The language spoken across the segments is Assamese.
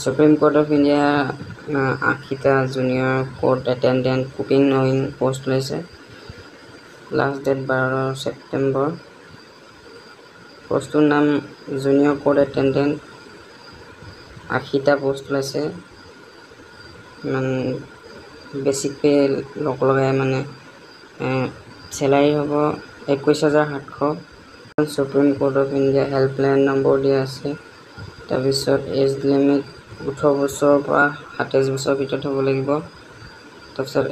Supreme Court of India 80টা junior court attendant cooking knowing post লৈছে। Last date 12 September. পোষ্টটোৰ নাম জুনিয়ৰ কোৰ্ট এটেণ্ডেণ্ট। 80টা পোষ্ট লৈছে। বেচিক পে লগাই চেলাৰী হ'ব 21,700। Supreme Court of India helpline number দিয়া আছে। তাৰপিছত এজ লিমিট 18 বছৰৰ পৰা 27 বছৰৰ ভিতৰত হ'ব লাগিব। তাৰপিছত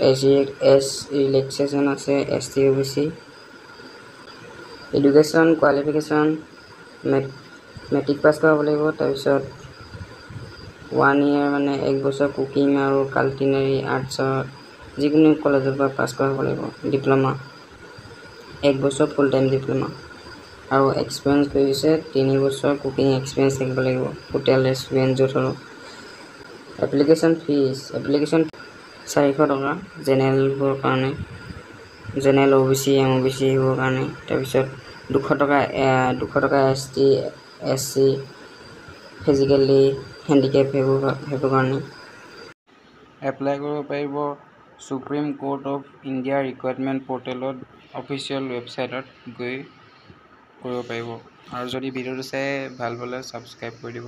এজ ৰিলেক্সেশ্যন আছে ST OBC। Education qualification matric pass কৰা হ'ব লাগিব। তাৰপিছত 1 year 1 বছৰ কুকিং আৰু কালিনেৰী আৰ্টছৰ যিকোনো কলেজৰ পৰা পাছ কৰা হ'ব লাগিব। ডিপ্ল'মা 1 বছৰ ফুল টাইম ডিপ্ল'মা আৰু এক্সপিৰিয়েঞ্চ কৰিছে 3 বছৰ কুকিং এক্সপিৰিয়েঞ্চ থাকিব লাগিব হোটেল ৰেষ্টুৰেণ্ট য'ত হ'লেও। এপ্লিকেশ্যন 400 টকা জেনেৰেলবোৰৰ কাৰণে, জেনেৰেল OBC MOBC সেইবোৰৰ কাৰণে। তাৰপিছত 200 টকা ST SC ফিজিকেলি হেণ্ডিকেপ সেইবোৰ কাৰণে। এপ্লাই কৰিব পাৰিব supreme Court of India recruitment পৰ্টেলত অফিচিয়েল ৱেবছাইটত গৈ কৰিব পাৰিব। আৰু যদি ভিডিঅ'টো চাই ভাল পালে ছাবস্ক্ৰাইব কৰি দিব।